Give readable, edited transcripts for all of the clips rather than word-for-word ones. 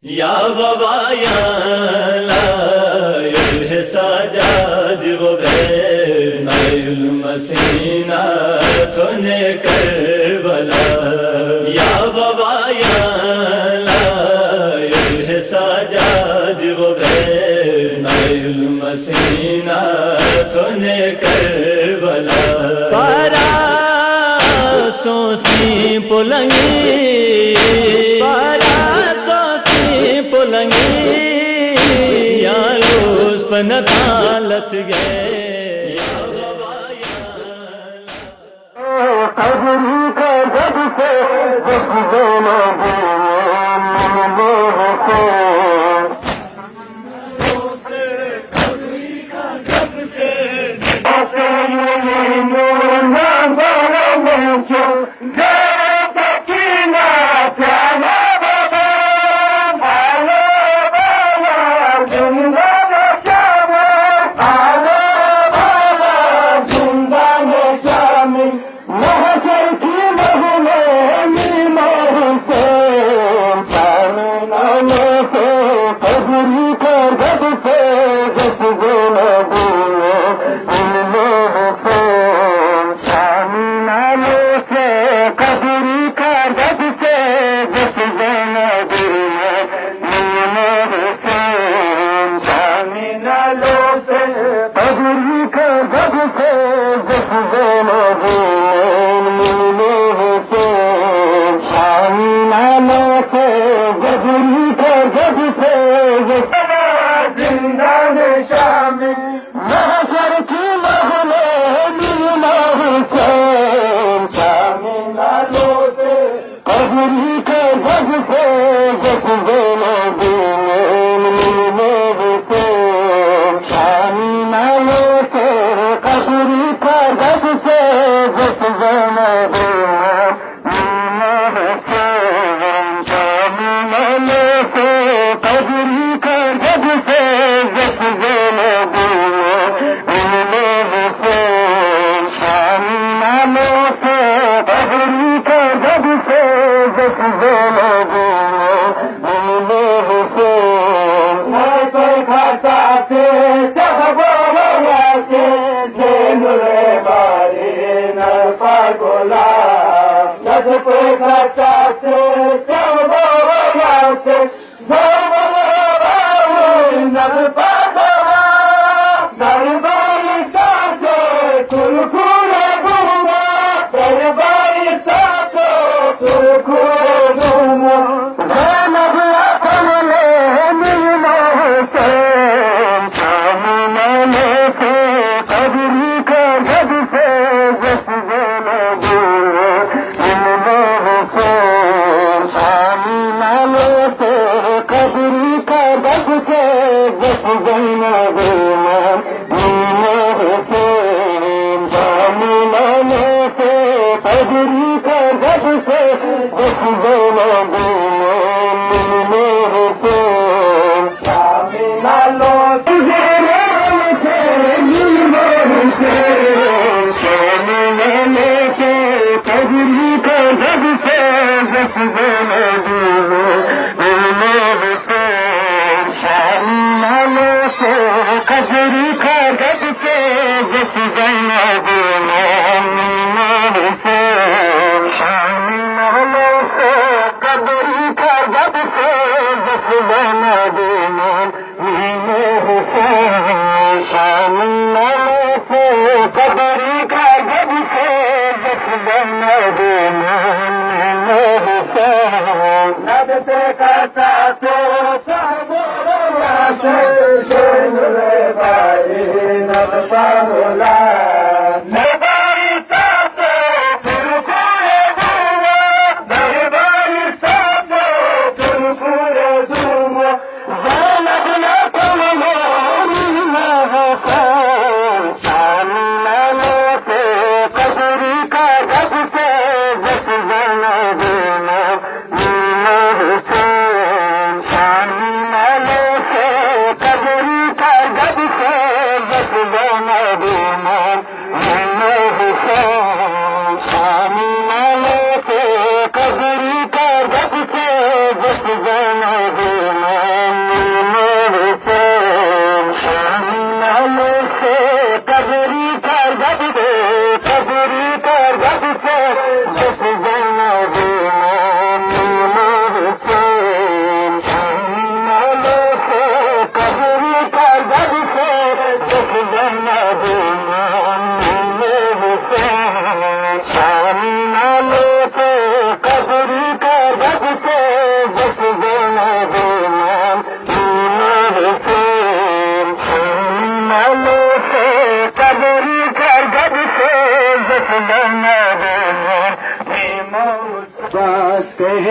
या बाबा या लायुल सजाद वो बैनुल मसीना तूने करबला। या बाबा या लायुल सजाद वो बैनुल मसीना तूने करबला। पारा सोचती पुलंगी पुलंगी यालोस पनता लच गए। कबरी का जब से जसना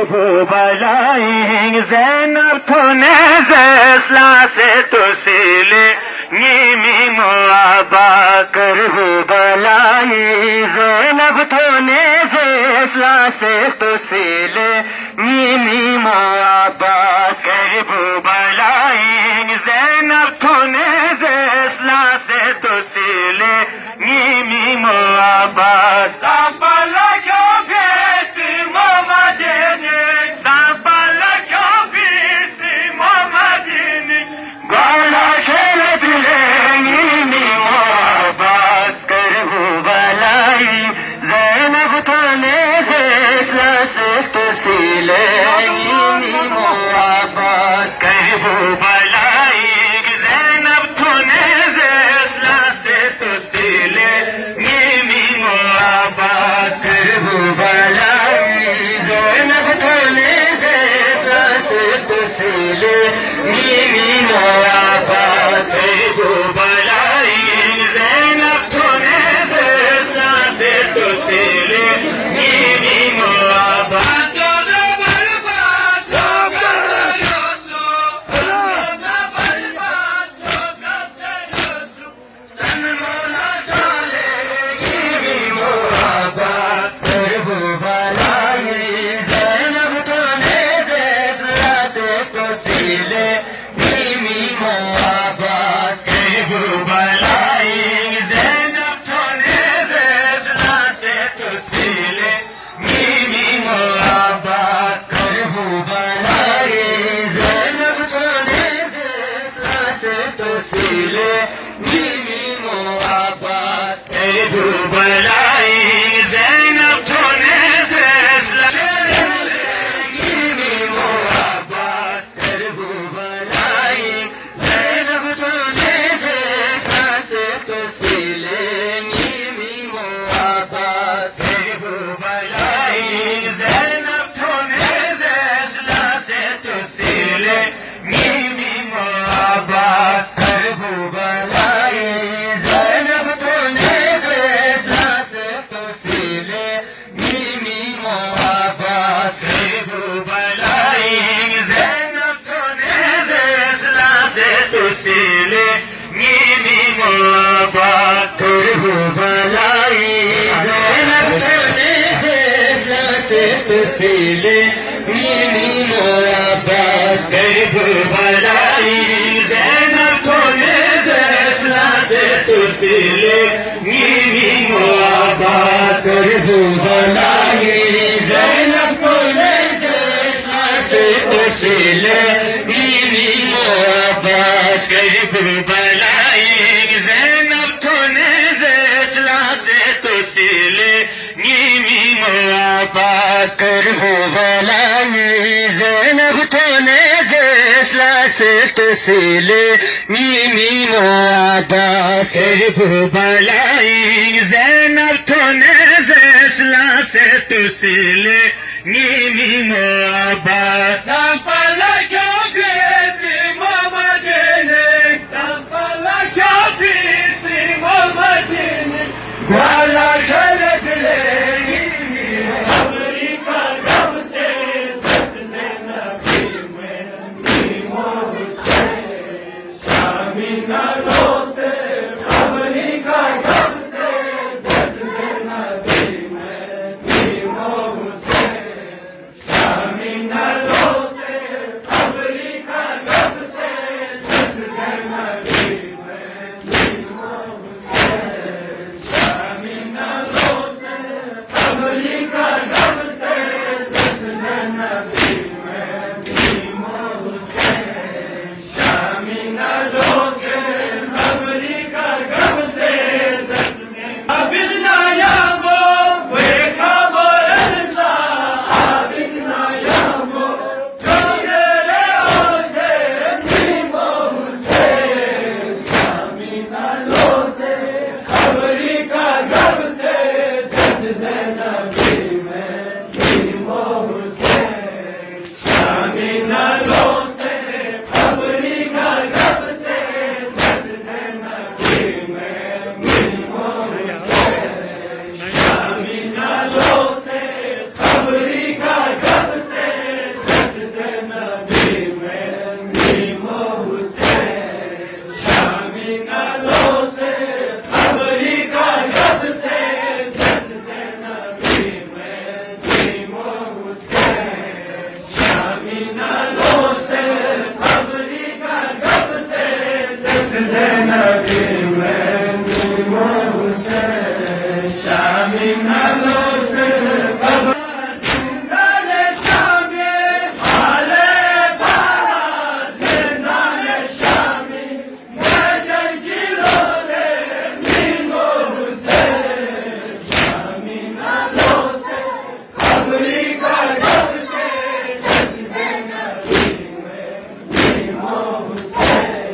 Kırbalayın Zeynep Tunezes Lase Tosile Nimi Muabbas Kırbalayın Zeynep Tunezes Lase Tosile Nimi Muabbas Kırbalayın Zeynep Tunezes Lase Tosile Nimi Muabbas Sabala köpesi Muhammed'ini Sabala köpesi Muhammed'ini Gala kelebleğini Muabbas Kırbalayı Zeynep Tunezes Lasif Tusileğini Muabbas Kırbalayı Zeynep Tunezes Lasif Tusileğini Muabbas Kırbalayı Zeynep Tunezes Lasif Tusileğini Muabbas Kırbalayı Zeynep Tunezes Lasif Tusileğini Muabbas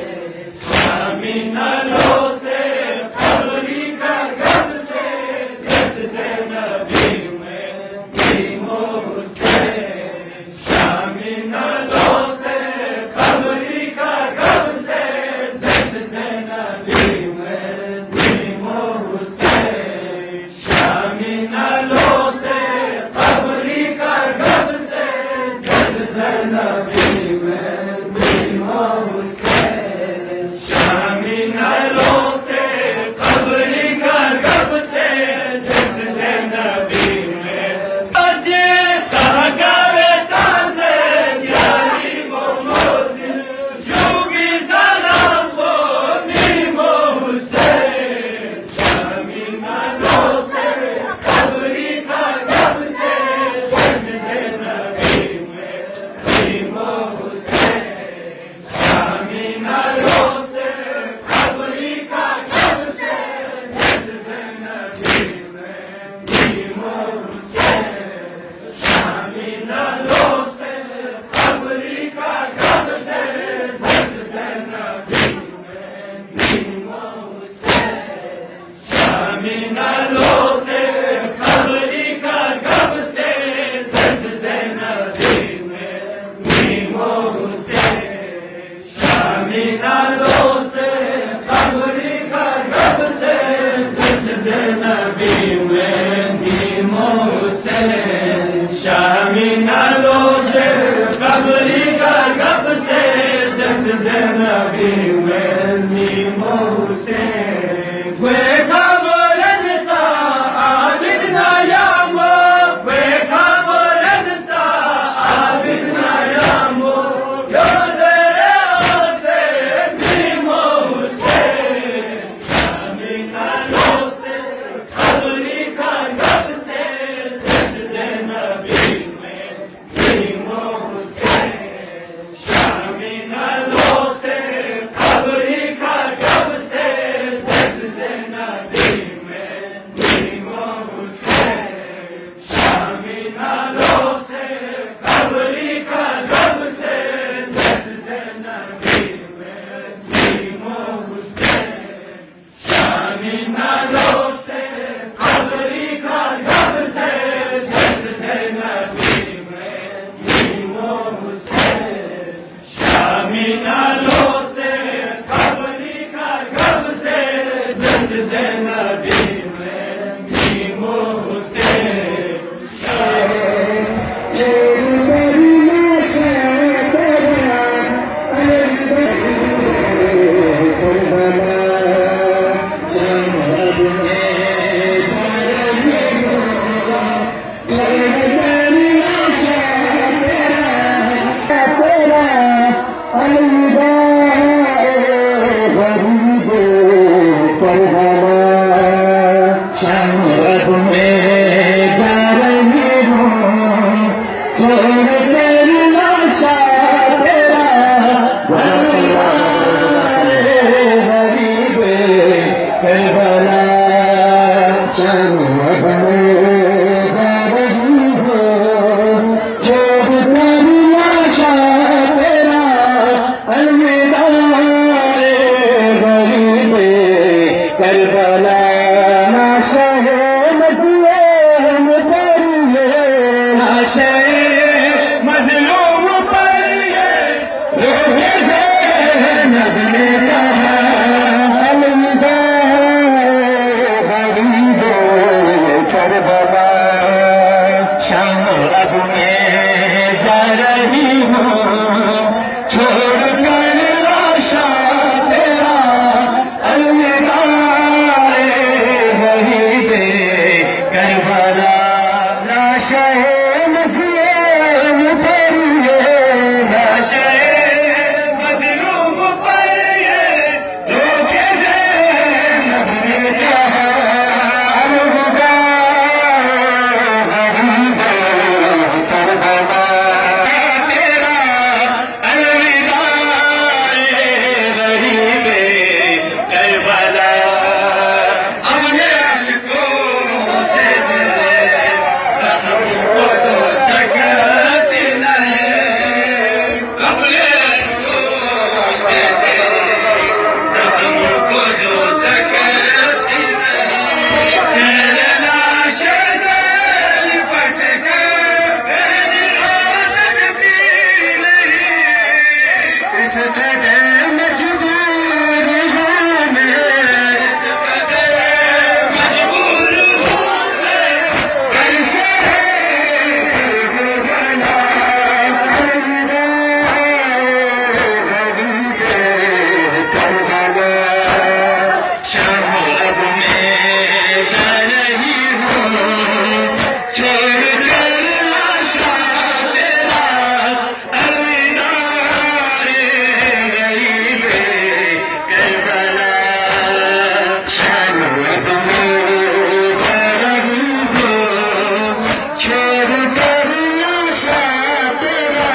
Shami नालों से खबरी का गम से जस्ते नबी में भीमो हुसैन शामी नालों से खबरी का गम से जस्ते नबी में भीमो हुसैन शामी नालों से खबरी का गम से जस्ते नबी में भीमो हुसैन शामी नालों से खबरी का गम से जस्ते नबी में असे कहा गावे तासे यारी वो मोजिल युगी सलाम वो नीमो हुसैन शामी नालों से खबरी का गम से जस्ते नबी में भीमो हुसैन शामी नालों से खबरी का गम से जस्ते नबी में भीमो हुसैन शामी नालों से खबरी का गम से जस्ते नबी में भीमो हुसैन शामी नालों से खबरी का गम से जस्ते नबी में भीमो हुसैन शामी नालों से खबरी का गम से जस्ते नबी में भीमो हुसैन शामी नालों से खबरी का गम से जस्ते नबी में भीमो हुसैन वे खबरन सा आबिद ना यामो वे खबरन सा आबिद ना यामो योज़े से भीमो हुसैन शामी नालों से खबरी का गम से जस्ते नबी में भीमो हुसैन शामी नालों से खबरी का गम से जस्ते नबी में भीमो हुसैन शामी नालों से खबरी का गम से जस्ते नबी में भीमो हुसैन शामी नालों से खबरी का गम से जस्ते नबी में भीमो हुसैन शामी नालों से खबरी का गम से जस्ते नबी में भीमो हुसैन अलविदा इस कदर मजबूर हूँ मैं, इस कदर मजबूर हूँ मैं, कैसे बना करबला। शाम अब मैं जा रही हूँ, छोड़ कर लाशा तेरा, अलविदा रे गरीब करबला। शाम अब मैं जा रही हूँ, छोड़ कर लाशा तेरा,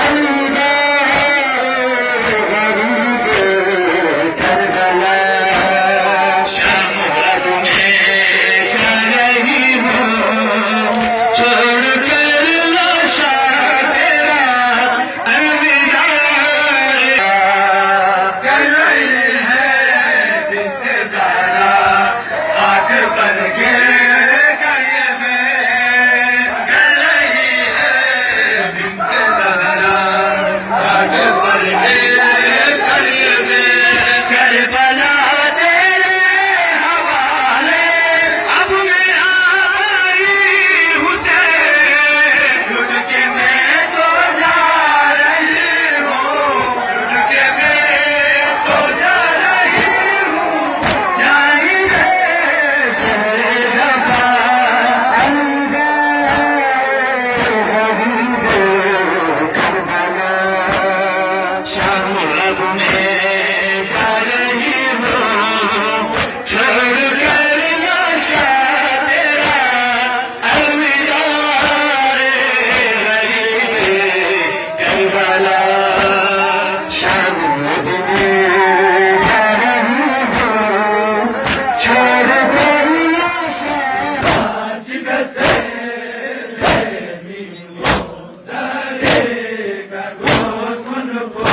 अलविदा गरीब करबला। शाम अब मैं जा रही हूँ, छोड़ कर लाशा तेरा, अलविदा कर रही है बिन्ते ज़हरा खाक बन के करिए में, कर रही है बिन्ते ज़हरा खाक बन के करिए में। करबला तेरे हवाले अब मैं आई हुसैन, लुट के मैं तो जा रही हूँ, लुट के मैं तो जा रही हूँ, जाएंगे शहरे जफा अलविदा गरीब करबला। शाम अब मैं जा रही हूँ, छोड़ कर लाशा तेरा, अलविदा रे गरीब करबला। शाम अब मैं जा रही हूँ, छोड़ कर लाशा आज बसे मीनू ज़रे का सुन को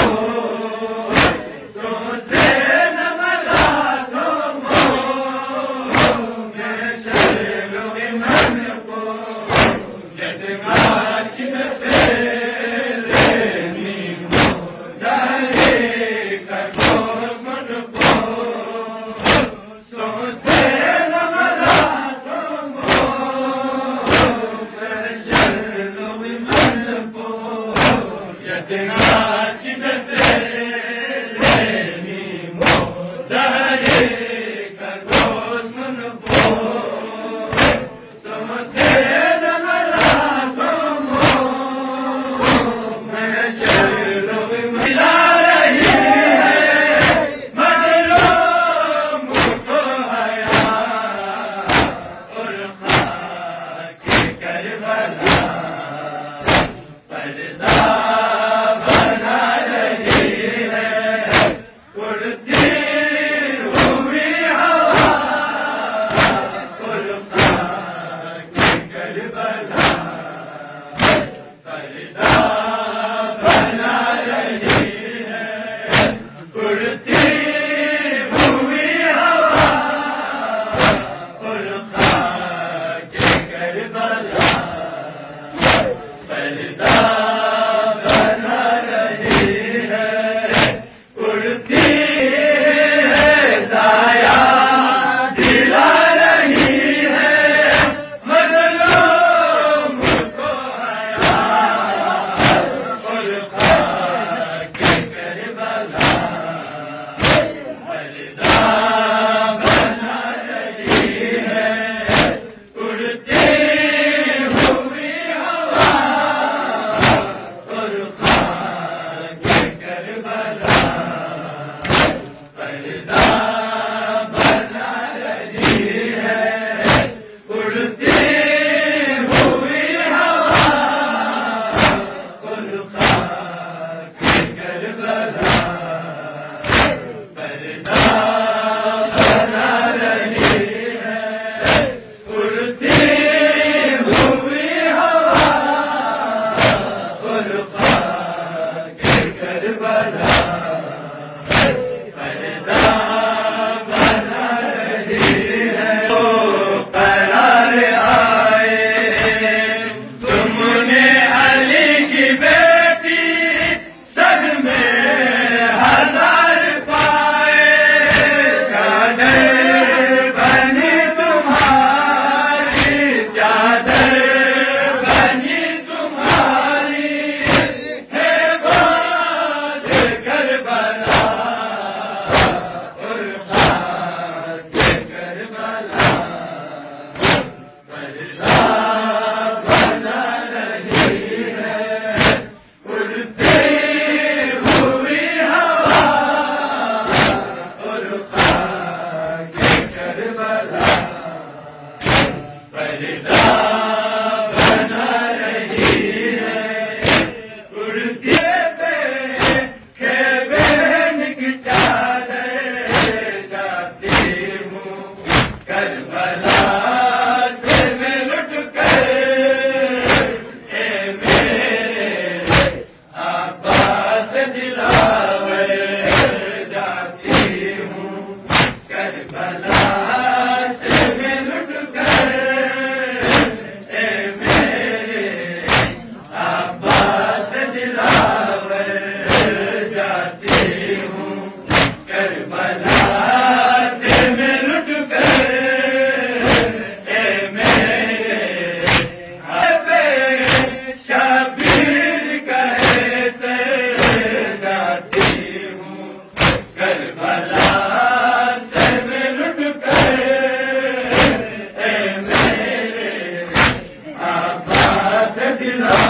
खिला